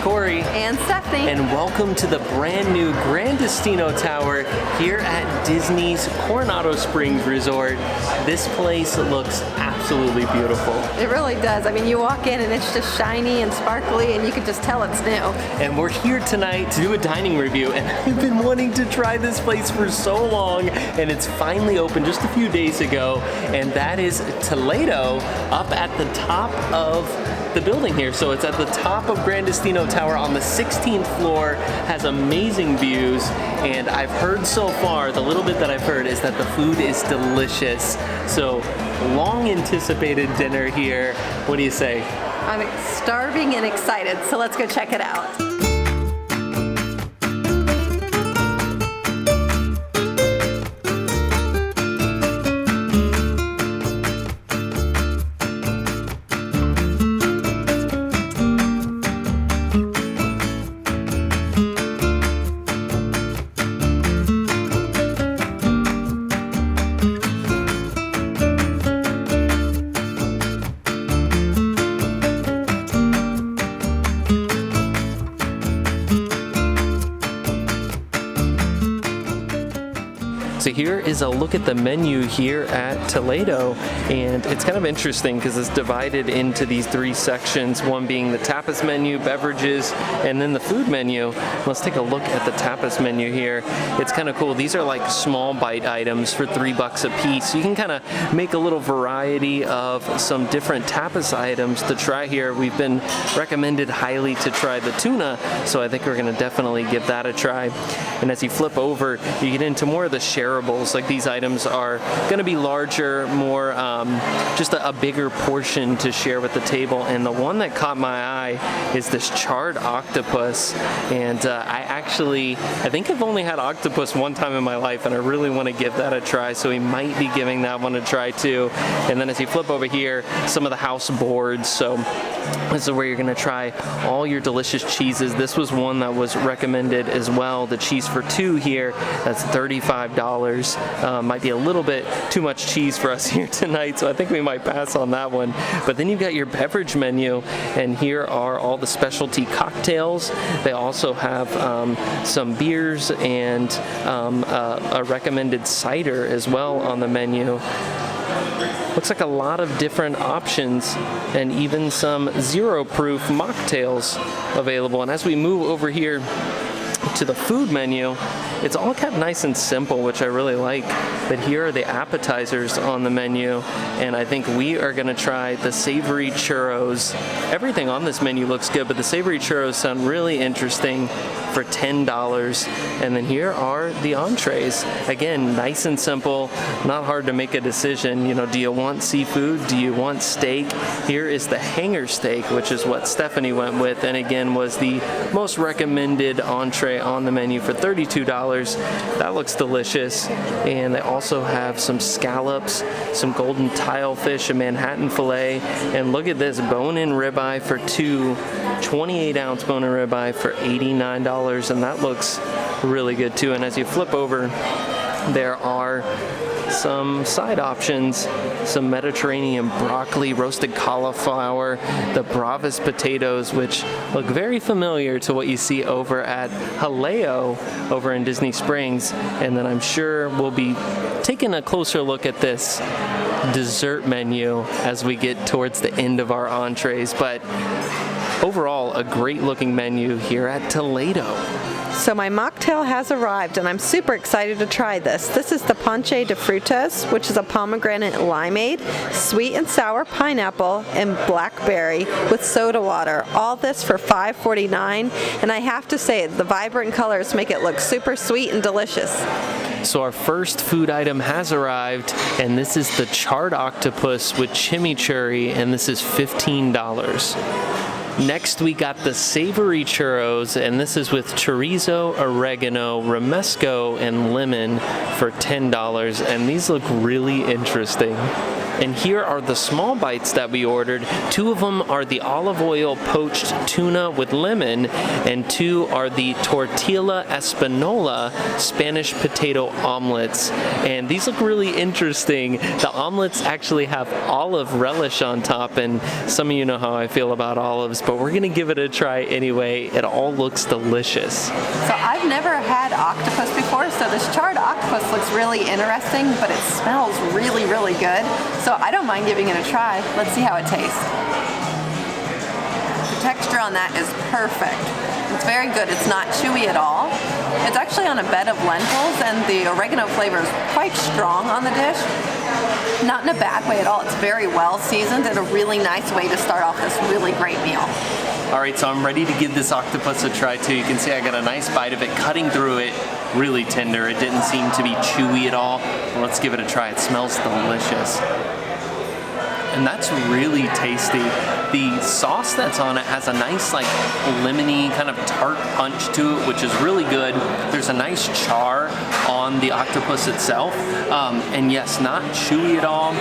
Cory. And Stephanie. And welcome to the brand new Gran Destino Tower here at Disney's Coronado Springs Resort. This place looks absolutely beautiful. It really does. I mean, you walk in and it's just shiny and sparkly and you can just tell it's new. And we're here tonight to do a dining review, and I've been wanting to try this place for so long, and it's finally opened just a few days ago, and that is Toledo up at the top of the building here. So it's at the top of Gran Destino Tower on the 16th floor, has amazing views, and I've heard so far, the little bit that I've heard is that the food is delicious. So long anticipated dinner here. What do you say? I'm starving and excited, so let's go check it out. So here is a look at the menu here at Toledo, and it's kind of interesting because it's divided into these three sections, one being the tapas menu, beverages, and then the food menu. Let's take a look at the tapas menu here. It's kind of cool. These are like small bite items for $3 a piece. You can kind of make a little variety of some different tapas items to try here. We've been recommended highly to try the tuna, so I think we're going to definitely give that a try. And as you flip over, you get into more of the shareables. Like these items are going to be larger, more just a bigger portion to share with the table. And the one that caught my eye is this charred octopus. And I think I've only had octopus one time in my life, and I really want to give that a try. So we might be giving that one a try too. And then as you flip over here, some of the house boards. So this is where you're going to try all your delicious cheeses. This was one that was recommended as well. The cheese for two here, that's $35. Might be a little bit too much cheese for us here tonight, so I think we might pass on that one. But then you've got your beverage menu, and here are all the specialty cocktails. They also have some beers and a recommended cider as well on the menu. Looks like a lot of different options and even some zero-proof mocktails available. And as we move over here to the food menu, it's all kept nice and simple, which I really like. But here are the appetizers on the menu, and I think we are going to try the savory churros. Everything on this menu looks good, but the savory churros sound really interesting for $10. And then here are the entrees. Again, nice and simple, not hard to make a decision. You know, do you want seafood? Do you want steak? Here is the hanger steak, which is what Stephanie went with, and again was the most recommended entree on the menu for $32. That looks delicious. And they also have some scallops, some golden tilefish, a Manhattan filet, and look at this bone-in ribeye for two, 28-ounce bone-in ribeye for $89, and that looks really good too. And as you flip over, there are some side options, some Mediterranean broccoli, roasted cauliflower, the Bravas potatoes, which look very familiar to what you see over at Jaleo over in Disney Springs. And then I'm sure we'll be taking a closer look at this dessert menu as we get towards the end of our entrees. But overall, a great looking menu here at Toledo. So my mocktail has arrived, and I'm super excited to try this. This is the Ponche de Frutas, which is a pomegranate limeade, sweet and sour pineapple, and blackberry with soda water. All this for $5.49, and I have to say, the vibrant colors make it look super sweet and delicious. So our first food item has arrived, and this is the charred octopus with chimichurri, and this is $15. Next, we got the savory churros, and this is with chorizo, oregano, romesco, and lemon for $10, and these look really interesting. And here are the small bites that we ordered. 2 of them are the olive oil poached tuna with lemon, and 2 are the tortilla espanola Spanish potato omelets. And these look really interesting. The omelets actually have olive relish on top, and some of you know how I feel about olives, but we're gonna give it a try anyway. It all looks delicious. So I've never had octopus before, so this charred octopus looks really interesting, but it smells really, really good. So I don't mind giving it a try. Let's see how it tastes. The texture on that is perfect. It's very good. It's not chewy at all. It's actually on a bed of lentils, and the oregano flavor is quite strong on the dish. Not in a bad way at all. It's very well seasoned and a really nice way to start off this really great meal. All right, so I'm ready to give this octopus a try too. You can see I got a nice bite of it, cutting through it, really tender. It didn't seem to be chewy at all. Well, let's give it a try. It smells delicious. And that's really tasty. The sauce that's on it has a nice like lemony kind of tart punch to it, which is really good. There's a nice char on the octopus itself. And yes, not chewy at all,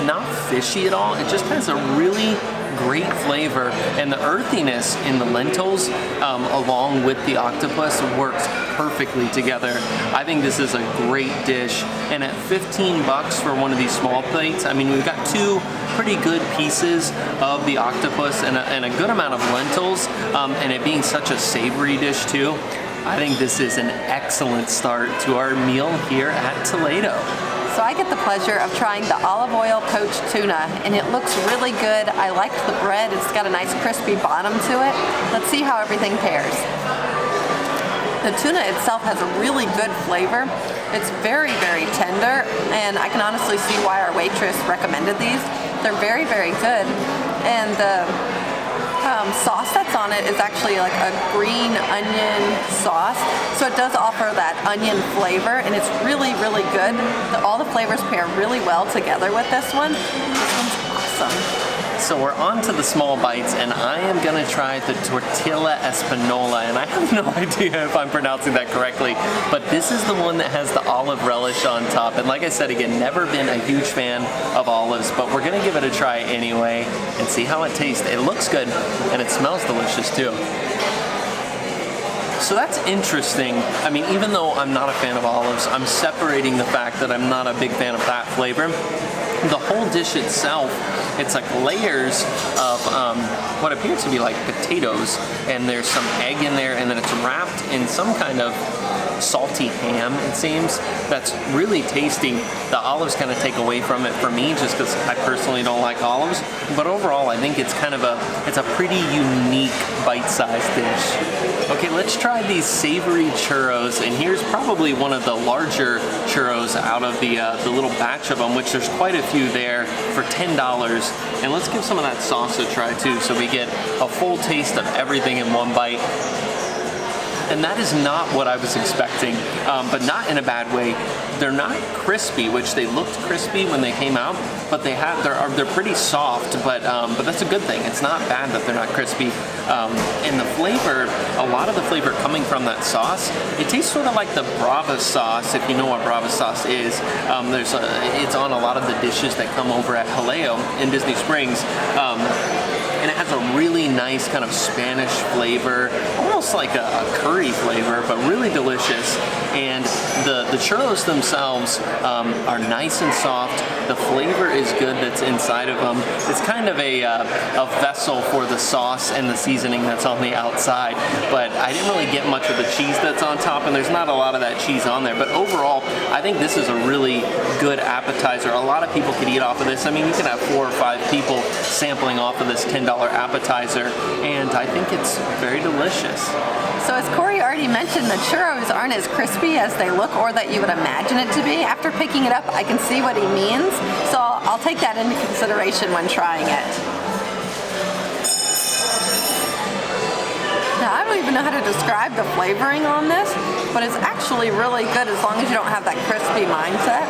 not fishy at all. It just has a really great flavor, and the earthiness in the lentils along with the octopus works perfectly together. I think this is a great dish, and at 15 bucks for one of these small plates, I mean, we've got 2 pretty good pieces of the octopus and a good amount of lentils, and it being such a savory dish too. I think this is an excellent start to our meal here at Toledo. So I get the pleasure of trying the olive oil poached tuna, and it looks really good. I like the bread. It's got a nice crispy bottom to it. Let's see how everything pairs. The tuna itself has a really good flavor. It's very, very tender, and I can honestly see why our waitress recommended these. They're very, very good. And the sauce that's on it is actually like a green onion sauce, so it does offer that onion flavor, and it's really, really good. All the flavors pair really well together with this one. This one's awesome. So we're on to the small bites, and I am gonna try the tortilla espanola, and I have no idea if I'm pronouncing that correctly, but this is the one that has the olive relish on top. And like I said again, never been a huge fan of olives, but we're gonna give it a try anyway and see how it tastes. It looks good, and it smells delicious too. So that's interesting. I mean, even though I'm not a fan of olives, I'm separating the fact that I'm not a big fan of that flavor. The whole dish itself, it's like layers of what appears to be like potatoes, and there's some egg in there, and then it's wrapped in some kind of salty ham, it seems. That's really tasty. The olives kind of take away from it for me, just because I personally don't like olives. But overall, I think it's kind of it's a pretty unique bite-sized dish. Okay, let's try these savory churros, and here's probably one of the larger churros out of the little batch of them, which there's quite a few there for $10. And let's give some of that sauce a try too, so we get a full taste of everything in one bite. And that is not what I was expecting, but not in a bad way. They're not crispy, which they looked crispy when they came out, but they're pretty soft. But that's a good thing. It's not bad that they're not crispy. And the flavor, a lot of the flavor coming from that sauce, it tastes sort of like the Brava sauce, if you know what Brava sauce is. It's on a lot of the dishes that come over at Jaleo in Disney Springs. And it has a really nice kind of Spanish flavor, almost like a curry flavor, but really delicious. And the churros themselves are nice and soft. The flavor is good that's inside of them. It's kind of a vessel for the sauce and the seasoning that's on the outside. But I didn't really get much of the cheese that's on top, and there's not a lot of that cheese on there. But overall, I think this is a really good appetizer. A lot of people could eat off of this. I mean, you can have 4 or 5 people sampling off of this $10 appetizer, and I think it's very delicious. So as Cory already mentioned, the churros aren't as crispy as they look or that you would imagine it to be. After picking it up, I can see what he means, so I'll take that into consideration when trying it. Now, I don't even know how to describe the flavoring on this, but it's actually really good as long as you don't have that crispy mindset.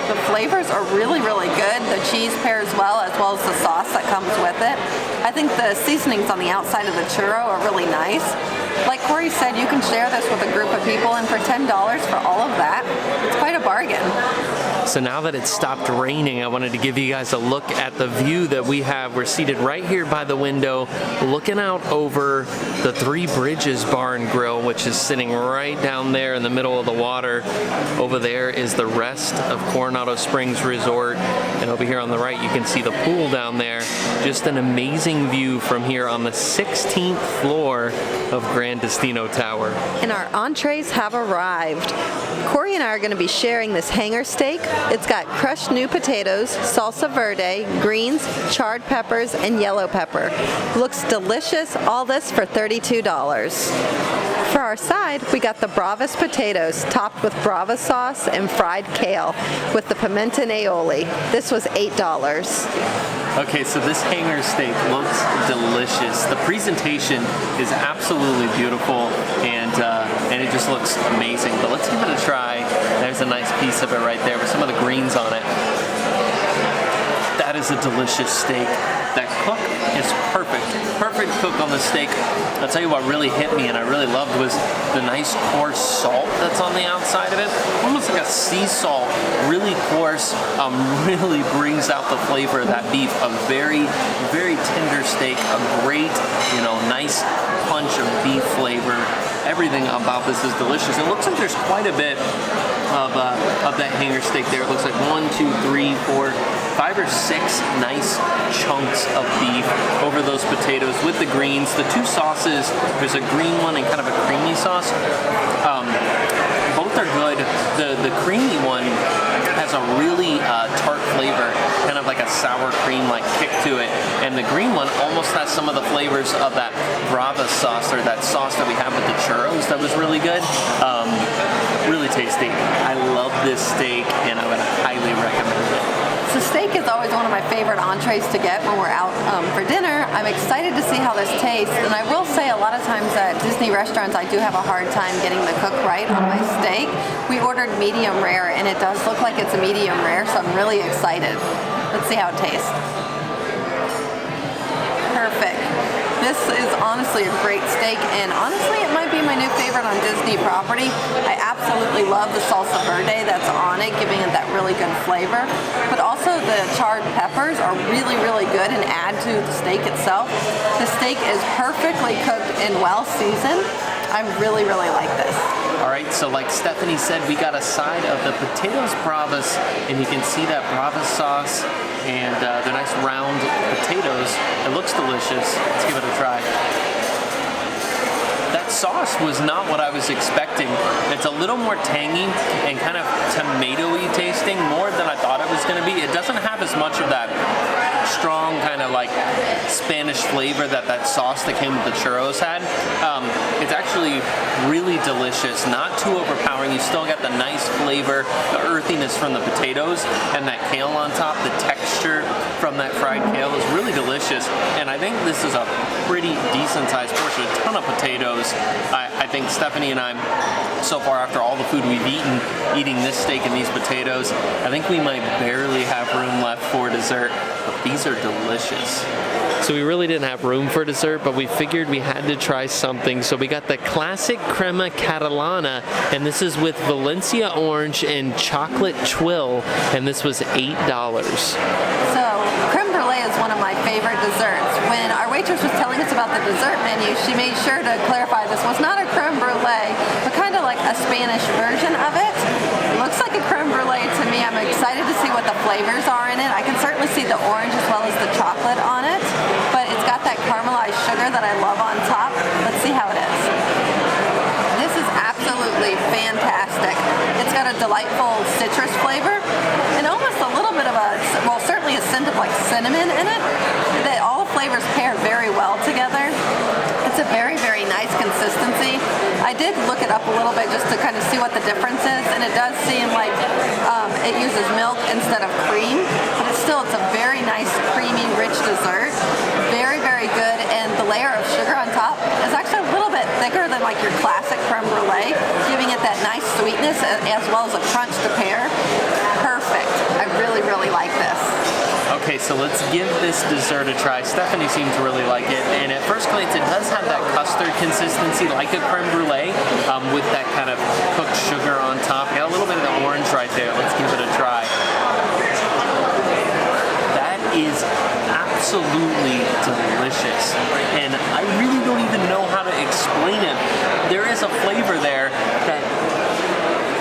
The flavors are really, really good. The cheese pairs well, as well as the sauce that comes with it. I think the seasonings on the outside of the churro are really nice. Like Cory said, you can share this with a group of people, and for $10 for all of that, it's quite a bargain. So now that it's stopped raining, I wanted to give you guys a look at the view that we have. We're seated right here by the window, looking out over the Three Bridges Bar and Grill, which is sitting right down there in the middle of the water. Over there is the rest of Coronado Springs Resort, and over here on the right you can see the pool down there. Just an amazing view from here on the 16th floor of Gran Destino Tower. And our entrees have arrived. Cory and I are going to be sharing this hanger steak. It's got crushed new potatoes, salsa verde, greens, charred peppers, and yellow pepper. Looks delicious. All this for $32. For our side, we got the Bravas potatoes topped with Brava sauce and fried kale with the pimenta and aioli. This was $8. Okay, so this hanger steak looks delicious. The presentation is absolutely beautiful, and it just looks amazing. But let's give it a try. There's a nice piece of it right there with some of the greens on it. That is a delicious steak. That cook is perfect. Perfect cook on the steak. I'll tell you what really hit me and I really loved was the nice coarse salt that's on the outside of it. Almost like a sea salt, really coarse, really brings out the flavor of that beef. A very, very tender steak, a great, nice punch of beef flavor. Everything about this is delicious. It looks like there's quite a bit of that hanger steak there. It looks like 1, 2, 3, 4, 5 or 6 nice chunks of beef over those potatoes with the greens. The two sauces, there's a green one and kind of a creamy sauce. Both are good. The creamy one has a really tart flavor, kind of like a sour cream like kick to it, and the green one almost has some of the flavors of that Brava sauce, or that sauce that we have with the churros that was really good. Really tasty. I love this steak and I would highly recommend it. So steak is always one of my favorite entrees to get when we're out for dinner. I'm excited to see how this tastes, and I will say a lot of times at Disney restaurants I do have a hard time getting the cook right on my steak. We ordered medium rare and it does look like it's a medium rare, so I'm really excited. Let's see how it tastes. Perfect. This is honestly a great steak, and honestly it might be my new favorite on Disney property. I absolutely love the salsa verde that's on it, giving it that really good flavor. But also the charred peppers are really, really good and add to the steak itself. The steak is perfectly cooked and well seasoned. I really, really like this. All right, so like Stephanie said, we got a side of the potatoes bravas, and you can see that Brava sauce and the nice round potatoes. It looks delicious. Let's give it a try. That sauce was not what I was expecting. It's a little more tangy and kind of tomatoey tasting, more than I thought it was going to be. It doesn't have as much of that strong kind of like Spanish flavor that sauce that came with the churros had. It's actually really delicious, not too overpowering. You still get the nice flavor, the earthiness from the potatoes, and that kale on top. The texture from that fried kale is really delicious, and I think this is a pretty decent sized portion. A ton of potatoes. I think Stephanie and I, so far after all the food we've eating this steak and these potatoes, I think we might barely have room left for dessert, but these are delicious. So we really didn't have room for dessert, but we figured we had to try something. So we got the classic crema catalana, and this is with Valencia orange and chocolate twill, and this was $8. So creme brulee is one of my favorite desserts. When our waitress was telling us about the dessert menu, she made sure to clarify this was not a creme brulee, but kind of like a Spanish version of it. It looks like a creme brulee to me. I'm excited to see what the flavors are in it. I can certainly see the orange as well as the chocolate on it, but it's got that caramelized sugar that I love on top. Let's see how it is. This is absolutely fantastic. It's got a delightful citrus flavor and almost a little bit of certainly a scent of like cinnamon in it. That all the flavors pair very well together. It's a very, very nice consistency. I did look it up a little bit just to kind of see what the difference is, and it does seem like it uses milk instead of cream, but it's a very nice, creamy, rich dessert. Very, very good, and the layer of sugar on top is actually a little bit thicker than like your classic creme brulee, giving it that nice sweetness as well as a crunch to pair. Perfect. I really, really like this. Okay, so let's give this dessert a try. Stephanie seemed to really like it, and at first glance it does have that custard consistency like a creme brulee, with that kind of cooked sugar on top. Got a little bit of the orange right there. Let's give it a try. That is absolutely delicious, and I really don't even know how to explain it. There is a flavor there that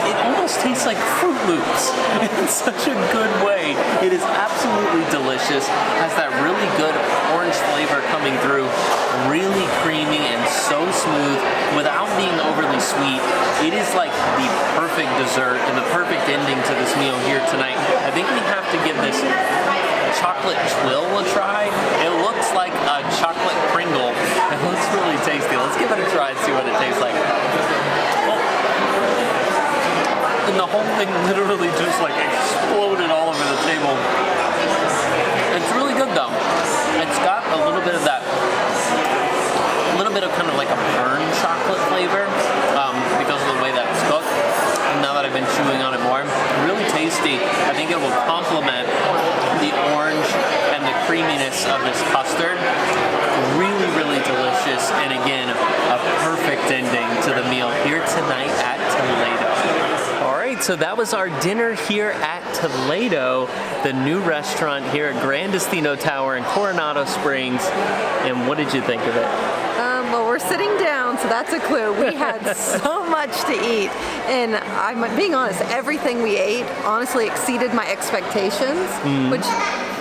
it almost tastes like Fruit Loops in such a good way. It is absolutely delicious. Has that really good orange flavor coming through. Really creamy and so smooth without being overly sweet. It is like the perfect dessert and the perfect ending to this meal here tonight. I think we have to give this chocolate twill a try. It looks like a chocolate Pringle. It looks really tasty. Let's give it a try and see what it tastes like. And the whole thing literally just like exploded all over the table. It's really good though. It's got a little bit of that, a little bit of kind of like a burned chocolate flavor because of the way that it's cooked. And now that I've been chewing on it more, really tasty. I think it will complement the orange and the creaminess of this custard. Really, really delicious. And again, a perfect ending to the meal here tonight at Toledo. So that was our dinner here at Toledo, the new restaurant here at Gran Destino Tower in Coronado Springs. And what did you think of it? Well, we're sitting down, so that's a clue. We had so much to eat, and I'm being honest, everything we ate honestly exceeded my expectations, which,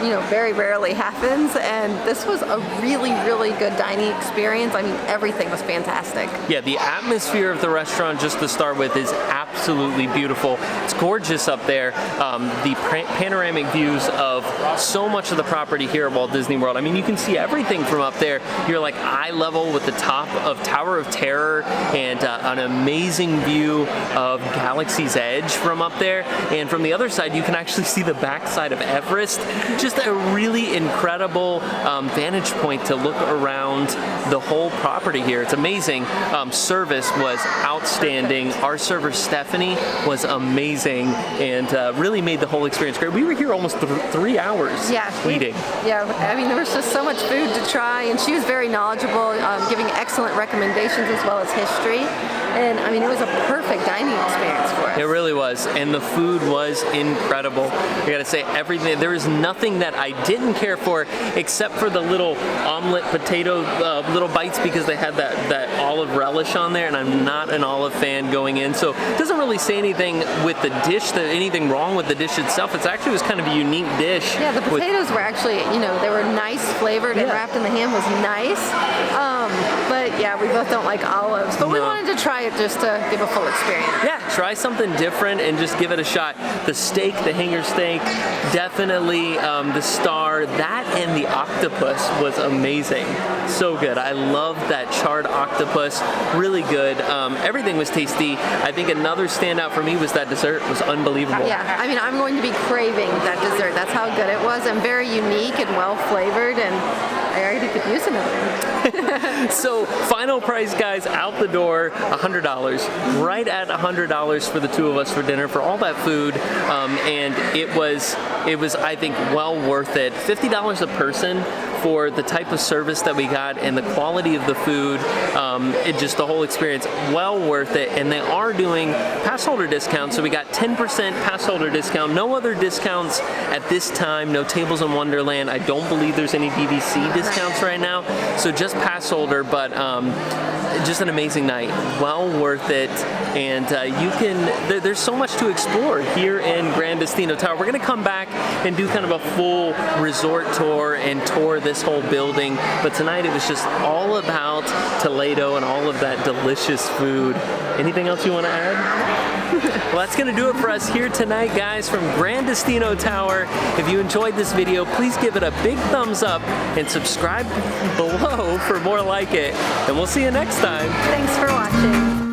you know, very rarely happens, and this was a really, really good dining experience. I mean, everything was fantastic. Yeah, the atmosphere of the restaurant, just to start with, is absolutely beautiful. It's gorgeous up there. The panoramic views of so much of the property here at Walt Disney World. I mean, you can see everything from up there. You're like eye level with the top of Tower of Terror and an amazing view of Galaxy's Edge from up there. And from the other side, you can actually see the backside of Everest. Just a really incredible vantage point to look around the whole property here. It's amazing. Service was outstanding. Our server Stephanie was amazing and really made the whole experience great. We were here almost 3 hours eating. I mean, there was just so much food to try, and she was very knowledgeable, giving excellent recommendations as well as history. And I mean, it was a perfect dining experience for us. It really was, and the food was incredible. I gotta say, everything. There was nothing that I didn't care for, except for the little omelet potato little bites, because they had that olive relish on there, and I'm not an olive fan going in, so it doesn't really say anything with the dish, anything wrong with the dish itself. It actually was kind of a unique dish. Yeah, the potatoes were actually, you know, they were nice flavored, and wrapped in the ham was nice. But yeah, we both don't like olives, but we wanted to try it just to give a full experience. Yeah, try something different and just give it a shot. The steak, the hanger steak, definitely the star. That and the octopus was amazing. So good. I love that charred octopus. Really good. Everything was tasty. I think another standout for me was that dessert was unbelievable. Yeah, I mean, I'm going to be craving that dessert. That's how good it was, and very unique and well flavored, and I already could use another one. So final price, guys, out the door, $100. Right at $100 for the two of us for dinner for all that food, and it was I think well worth it. $50 a person for the type of service that we got and the quality of the food. Just the whole experience, well worth it. And they are doing pass holder discounts, so we got 10% pass holder discount. No other discounts at this time. No Tables in Wonderland. I don't believe there's any DVC discounts right now, so just pass holder. But just an amazing night, well worth it. And you can, there's so much to explore here in Gran Destino Tower. We're gonna come back and do kind of a full resort tour and tour this whole building, but tonight it was just all about Toledo and all of that delicious food. Anything else you want to add? Well, that's gonna do it for us here tonight, guys, from Gran Destino Tower. If you enjoyed this video, please give it a big thumbs up and subscribe below for more like it, and we'll see you next time. Thanks for watching.